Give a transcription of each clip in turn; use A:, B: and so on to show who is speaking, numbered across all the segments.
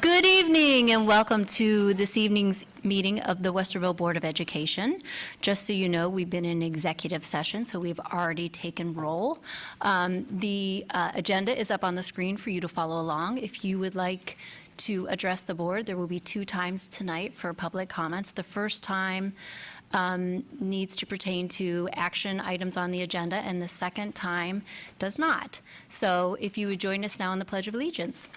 A: Good evening and welcome to this evening's meeting of the Westerville Board of Education. Just so you know, we've been in executive session, so we've already taken roll. The agenda is up on the screen for you to follow along. If you would like to address the board, there will be 2 times tonight for public comments. The first time needs to pertain to action items on the agenda, and the second time does not. So if you would join us now in the Pledge of Allegiance.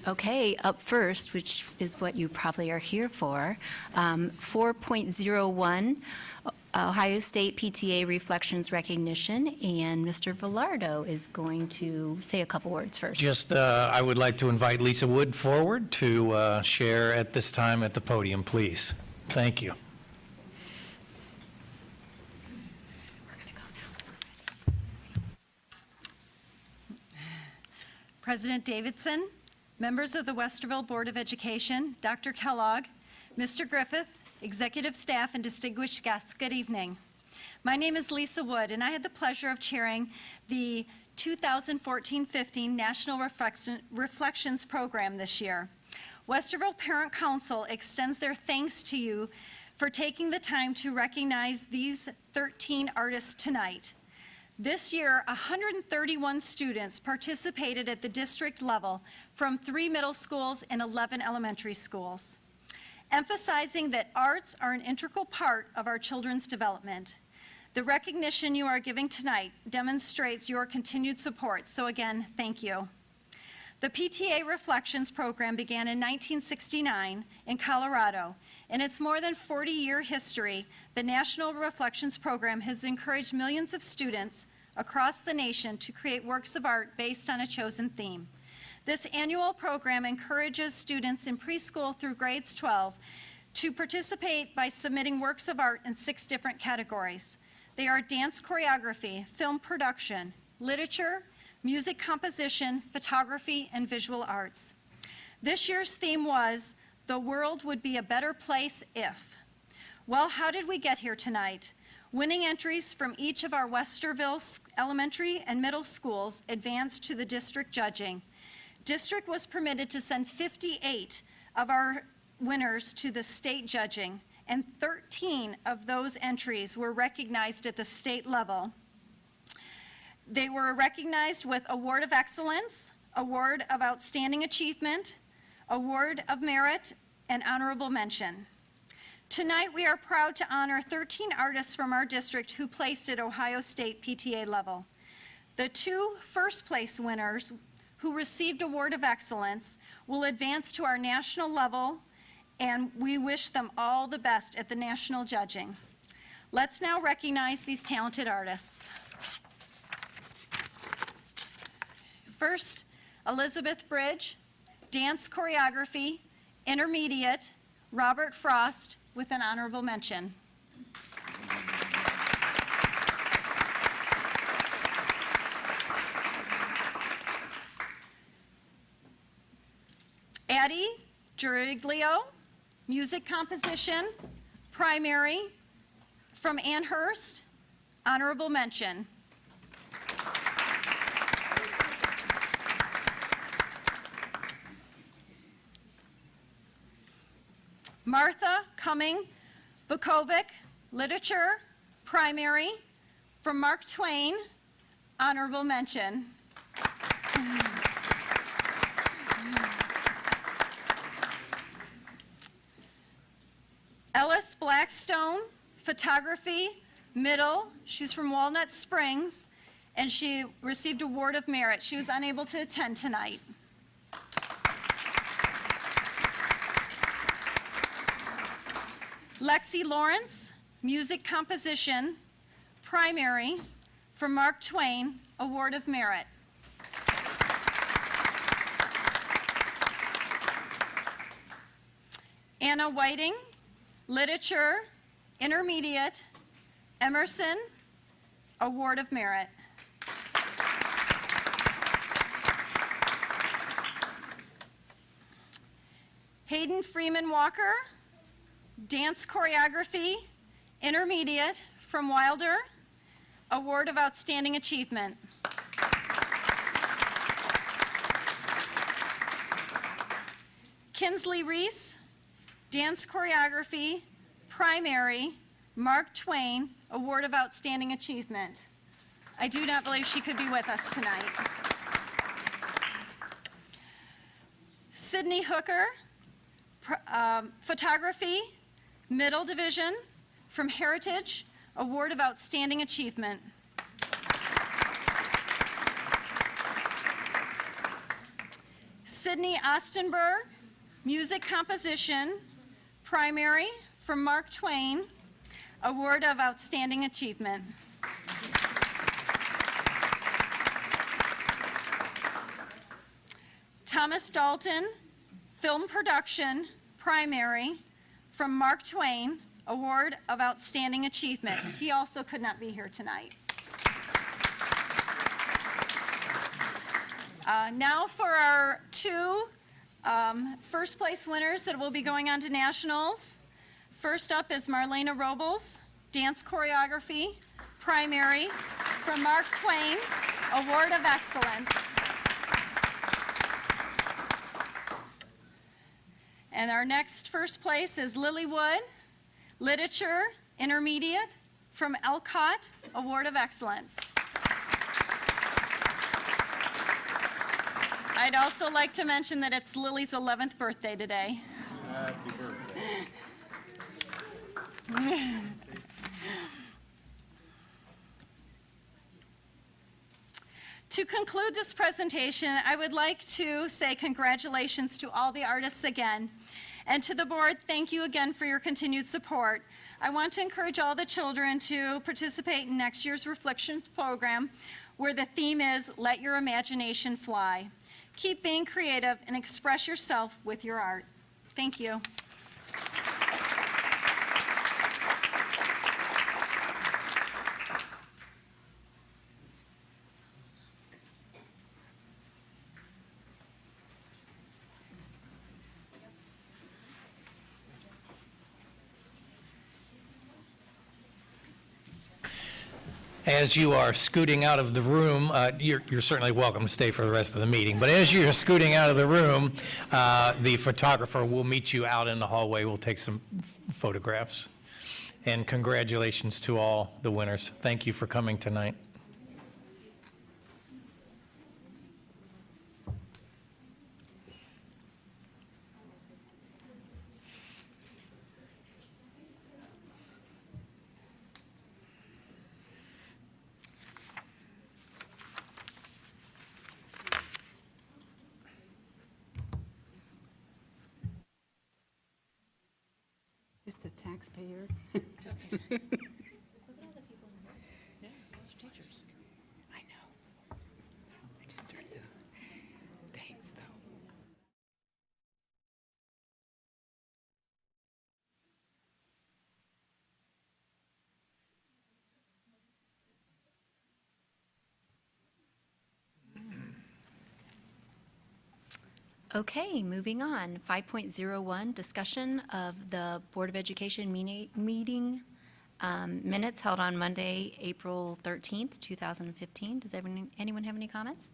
A: Okay, up first, which is what you probably are here for, 4.01, Ohio State PTA Reflections Recognition, and Mr. Velardo is going to say a couple words first.
B: Just, I would like to invite Lisa Wood forward to share at this time at the podium, please. Thank you.
C: President Davidson, members of the Westerville Board of Education, Dr. Kellogg, Mr. Griffith, executive staff, and distinguished guests, good evening. My name is Lisa Wood, and I had the pleasure of chairing the 2014-15 National Reflections Program this year. Westerville Parent Council extends their thanks to you for taking the time to recognize these 13 artists tonight. This year, 131 students participated at the district level from 3 middle schools and 11 elementary schools, emphasizing that arts are an integral part of our children's development. The recognition you are giving tonight demonstrates your continued support, so again, thank you. The PTA Reflections program began in 1969 in Colorado. In its more than 40-year history, the National Reflections program has encouraged millions of students across the nation to create works of art based on a chosen theme. This annual program encourages students in preschool through grades 12 to participate by submitting works of art in 6 different categories. They are dance choreography, film production, literature, music composition, photography, and visual arts. This year's theme was, "The world would be a better place if." Well, how did we get here tonight? Winning entries from each of our Westerville elementary and middle schools advanced to the district judging. District was permitted to send 58 of our winners to the state judging, and 13 of those entries were recognized at the state level. They were recognized with Award of Excellence, Award of Outstanding Achievement, Award of Merit, and Honorable Mention. Tonight, we are proud to honor 13 artists from our district who placed at Ohio State PTA level. The 2 first-place winners who received Award of Excellence will advance to our national level, and we wish them all the best at the national judging. Let's now recognize these talented artists. First, Elizabeth Bridge, dance choreography, intermediate, Robert Frost, with an honorable mention. Addie Giroglio, music composition, primary, from Amherst, honorable mention. Martha Cumming Vukovic, literature, primary, from Mark Twain, honorable mention. Ellis Blackstone, photography, middle. She's from Walnut Springs, and she received Award of Merit. She was unable to attend tonight. Lexi Lawrence, music composition, primary, from Mark Twain, Award of Merit. Anna Whiting, Literature, Intermediate, Emerson, Award of Merit. Hayden Freeman Walker, Dance Choreography, Intermediate, from Wilder, Award of Outstanding Achievement. Kinsley Reese, Dance Choreography, Primary, Mark Twain, Award of Outstanding Achievement. I do not believe she could be with us tonight. Sydney Hooker, Photography, Middle Division, from Heritage, Award of Outstanding Achievement. Sydney Ostenberg, Music Composition, Primary, from Mark Twain, Award of Outstanding Achievement. Thomas Dalton, Film Production, Primary, from Mark Twain, Award of Outstanding Achievement. He also could not be here tonight. Now for our two first place winners that will be going on to nationals. First up is Marlena Robles, Dance Choreography, Primary, from Mark Twain, Award of Excellence. And our next first place is Lily Wood, Literature, Intermediate, from Elcott, Award of Excellence. I'd also like to mention that it's Lily's 11th birthday today.
D: Happy birthday.
C: To conclude this presentation, I would like to say congratulations to all the artists again. And to the board, thank you again for your continued support. I want to encourage all the children to participate in next year's Reflections program, where the theme is Let Your Imagination Fly. Keep being creative and express yourself with your art. Thank you.
B: As you are scooting out of the room, you're certainly welcome to stay for the rest of the meeting, but as you're scooting out of the room, the photographer will meet you out in the hallway. We'll take some photographs. And congratulations to all the winners. Thank you for coming tonight.
E: Just a taxpayer. I know. I just turned it on. Thanks, though.
A: Okay, moving on. 5.01, discussion of the Board of Education meeting minutes held on Monday, April 13th, 2015. Does anyone have any comments?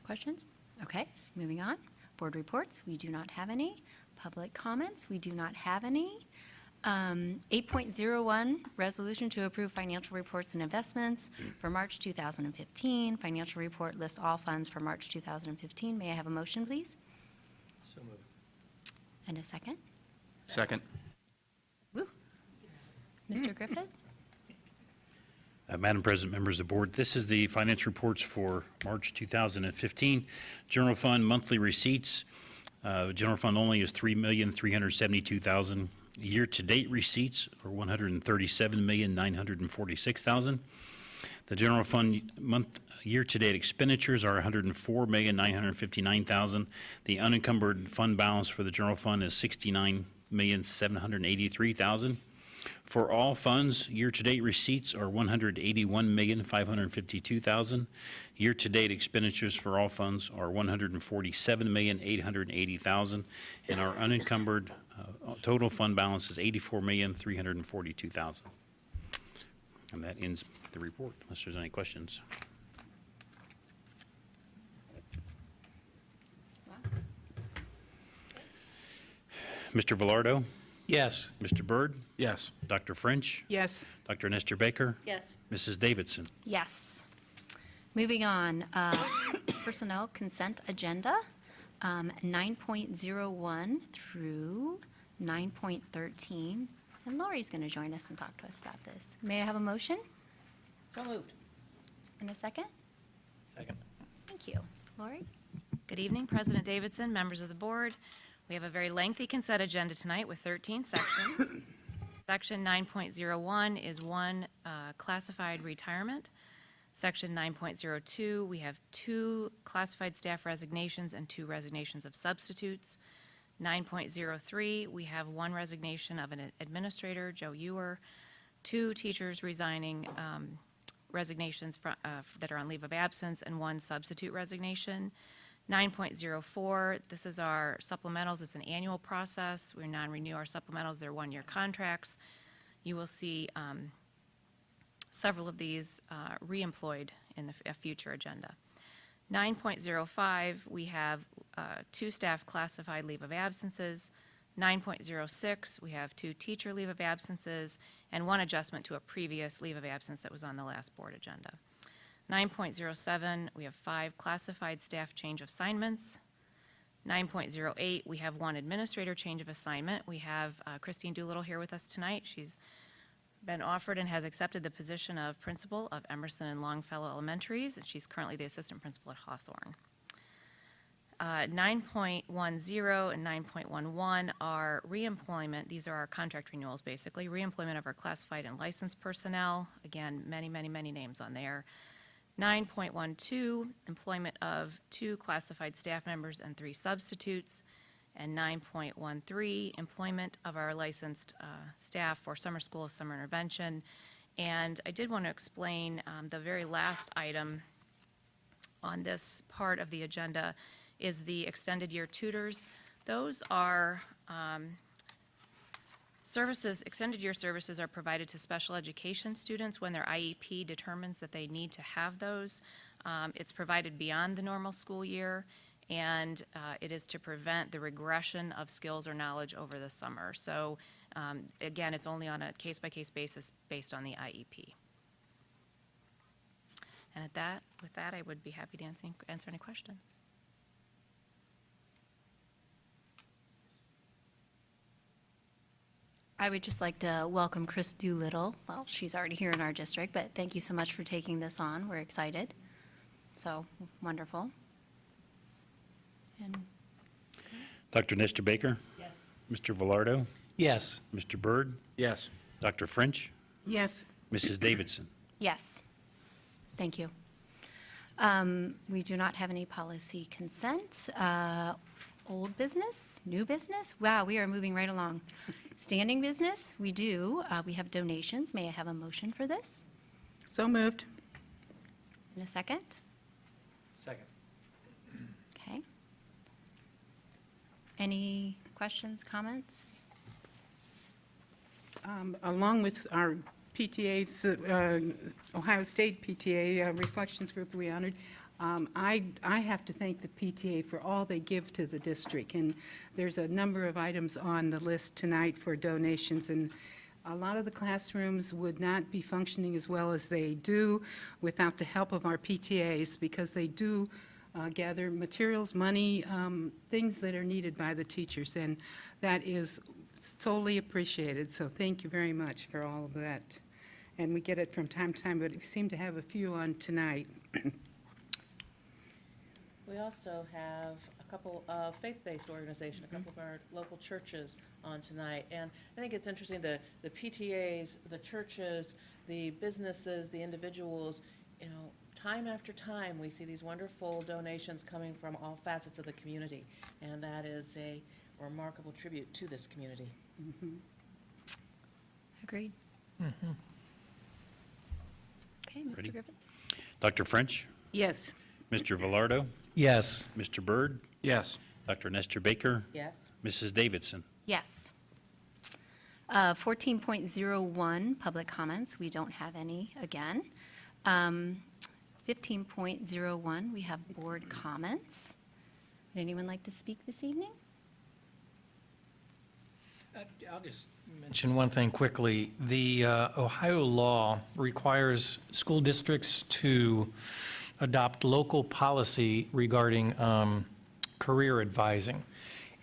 A: Questions? Okay, moving on. Board reports, we do not have any. Public comments, we do not have any. 8.01, resolution to approve financial reports and investments for March 2015. Financial report lists all funds for March 2015. May I have a motion, please?
B: So moved.
A: And a second?
D: Second.
A: Woo. Mr. Griffith?
F: Madam President, members of the board, this is the financial reports for March 2015. General fund monthly receipts. General fund only is $3,372,000. Year-to-date receipts are $137,946,000. The general fund year-to-date expenditures are $104,959,000. The unencumbered fund balance for the general fund is $69,783,000. For all funds, year-to-date receipts are $181,552,000. Year-to-date expenditures for all funds are $147,880,000, and our unencumbered total fund balance is $84,342,000. And that ends the report, unless there's any questions. Mr. Velardo,
B: Yes.
F: Mr. Byrd,
D: Yes.
F: Dr. French,
E: Yes.
F: Dr. Nestor Baker,
A: Yes.
F: Mrs. Davidson.
A: Yes. Moving on, personnel consent agenda, 9.01 through 9.13. And Lori's going to join us and talk to us about this. May I have a motion?
E: So moved.
A: In a second?
B: Second.
A: Thank you. Lori?
G: Good evening, President Davidson, members of the board. We have a very lengthy consent agenda tonight with 13 sections. Section 9.01 is one classified retirement. Section 9.02, we have 2 classified staff resignations and 2 resignations of substitutes. 9.03, we have 1 resignation of an administrator, Joe Ewer, 2 teachers resigning resignations that are on leave of absence, and 1 substitute resignation. 9.04, this is our supplementals. It's an annual process. We non-renew our supplementals. They're 1-year contracts. You will see several of these reemployed in a future agenda. 9.05, we have 2 staff classified leave of absences. 9.06, we have 2 teacher leave of absences, and 1 adjustment to a previous leave of absence that was on the last board agenda. 9.07, we have 5 classified staff change of assignments. 9.08, we have 1 administrator change of assignment. We have Christine Doolittle here with us tonight. She's been offered and has accepted the position of principal of Emerson and Longfellow Elementaries, and she's currently the assistant principal at Hawthorne. 9.10 and 9.11 are reemployment. These are our contract renewals, basically. Reemployment of our classified and licensed personnel. Again, many, many, many names on there. 9.12, employment of 2 classified staff members and 3 substitutes. And 9.13, employment of our licensed staff for summer school, summer intervention. And I did want to explain the very last item on this part of the agenda is the extended year tutors. Those are services, extended year services are provided to special education students when their IEP determines that they need to have those. It's provided beyond the normal school year, and it is to prevent the regression of skills or knowledge over the summer. So again, it's only on a case-by-case basis based on the IEP. And with that, I would be happy to answer any questions.
A: I would just like to welcome Chris Doolittle. Well, she's already here in our district, but thank you so much for taking this on. We're excited. So, wonderful. And
F: Dr. Nestor Baker?
E: Yes.
F: Mr. Velardo?
B: Yes.
F: Mr. Byrd?
D: Yes.
F: Dr. French?
E: Yes.
F: Mrs. Davidson?
A: yes, thank you. We do not have any policy consent. Old business, new business? Wow, we are moving right along. Standing business, we do. We have donations. May I have a motion for this?
E: So moved.
A: In a second?
B: Second.
A: Okay. Any questions, comments?
E: Along with our PTA's, Ohio State PTA Reflections Group we honored, I have to thank the PTA for all they give to the district. And there's a number of items on the list tonight for donations. And a lot of the classrooms would not be functioning as well as they do without the help of our PTAs, because they do gather materials, money, things that are needed by the teachers. And that is solely appreciated. So thank you very much for all of that. And we get it from time to time, but we seem to have a few on tonight.
H: We also have a couple of faith-based organizations, a couple of our local churches on tonight. And I think it's interesting, the PTAs, the churches, the businesses, the individuals, you know, time after time, we see these wonderful donations coming from all facets of the community. And that is a remarkable tribute to this community.
A: Agreed. Okay, Mr.
F: Ready?
A: Griffith?
F: Dr. French,
E: Yes.
F: Mr. Velardo,
B: Yes.
F: Mr. Byrd,
D: Yes.
F: Dr. Nestor Baker,
H: Yes?
F: Mrs. Davidson.
A: Yes. 14.01, public comments. We don't have any again. 15.01, we have board comments. Would anyone like to speak this evening?
B: I'll just mention one thing quickly. The Ohio law requires school districts to adopt local policy regarding career advising.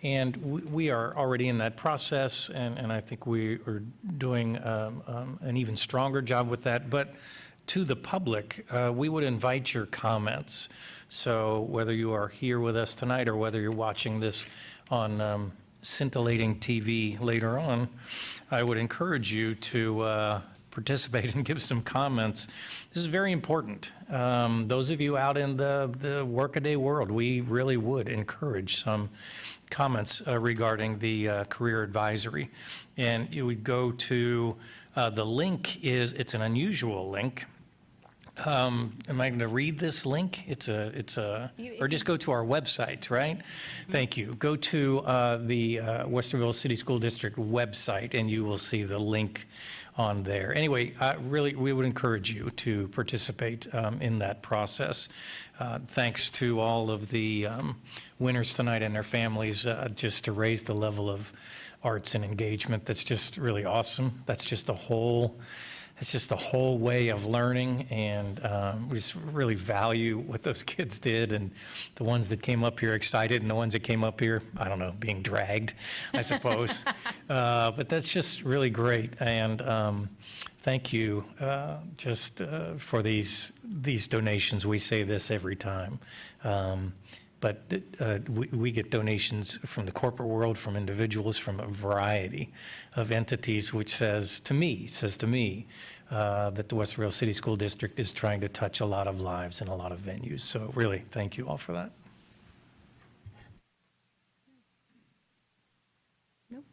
B: And we are already in that process, and I think we are doing an even stronger job with that. But to the public, we would invite your comments. So whether you are here with us tonight or whether you're watching this on scintillating TV later on, I would encourage you to participate and give some comments. This is very important. Those of you out in the workaday world, we really would encourage some comments regarding the career advisory. And you would go to, the link it's an unusual link. Am I going to read this link? Or just go to our website, right? Thank you. Go to the Westerville City School District website, and you will see the link on there. Anyway, really, we would encourage you to participate in that process. Thanks to all of the winners tonight and their families, just to raise the level of arts and engagement. That's just really awesome. That's just a whole way of learning, and we just really value what those kids did, and the ones that came up here excited, and the ones that came up here, I don't know, being dragged, I suppose. But that's just really great, and thank you for these donations. We say this every time. But we get donations from the corporate world, from individuals, from a variety of entities, which says to me, that the Westerville City School District is trying to touch a lot of lives in a lot of venues. So really, thank you all for that.
A: Nope.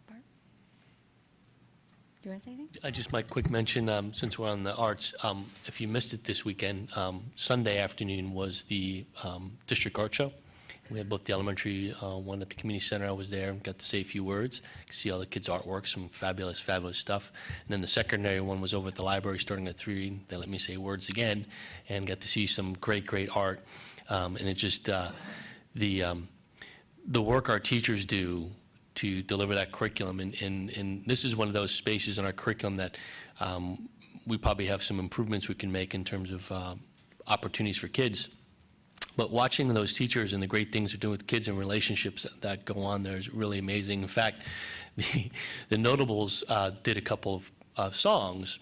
A: Bart? Do you want to say anything?
I: I just might quick mention, since we're on the arts, if you missed it this weekend, Sunday afternoon was the district art show. We had both the elementary one at the community center. I was there and got to say a few words, see all the kids' artwork, some fabulous, fabulous stuff. And then the secondary one was over at the library starting at 3. They let me say words again and got to see some great, great art. And it just, the work our teachers do to deliver that curriculum. And this is one of those spaces in our curriculum that we probably have some improvements we can make in terms of opportunities for kids. But watching those teachers and the great things they're doing with kids and relationships that go on there is really amazing. In fact, the Notables did a couple of songs,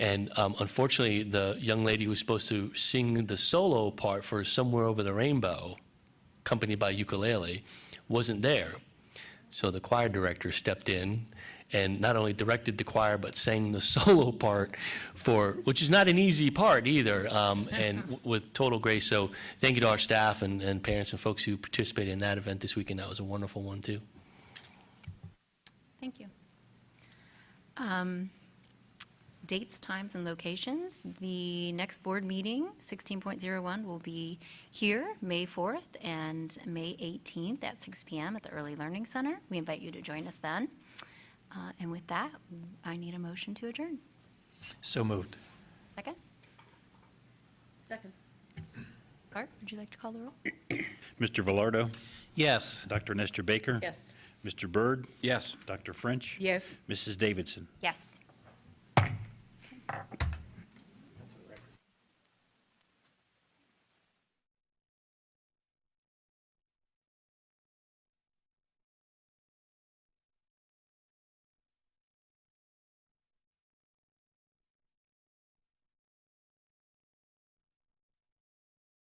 I: and unfortunately, the young lady who was supposed to sing the solo part for Somewhere Over the Rainbow, accompanied by ukulele, wasn't there. So the choir director stepped in and not only directed the choir, but sang the solo part which is not an easy part either, and with total grace. So thank you to our staff and parents and folks who participated in that event this weekend. That was a wonderful one, too.
A: Thank you. Dates, times, and locations. The next board meeting, 16.01, will be here, May 4th and May 18th at 6 p.m. at the Early Learning Center. We invite you to join us then. And with that, I need a motion to adjourn.
B: So moved.
A: Second?
H: Second.
A: Bart, would you like to call the roll?
F: Mr. Velardo,
B: Yes.
F: Dr. Nestor Baker.
H: Yes.
F: Mr. Byrd,
D: Yes.
F: Dr. French.
E: Yes.
F: Mrs. Davidson.
A: Yes.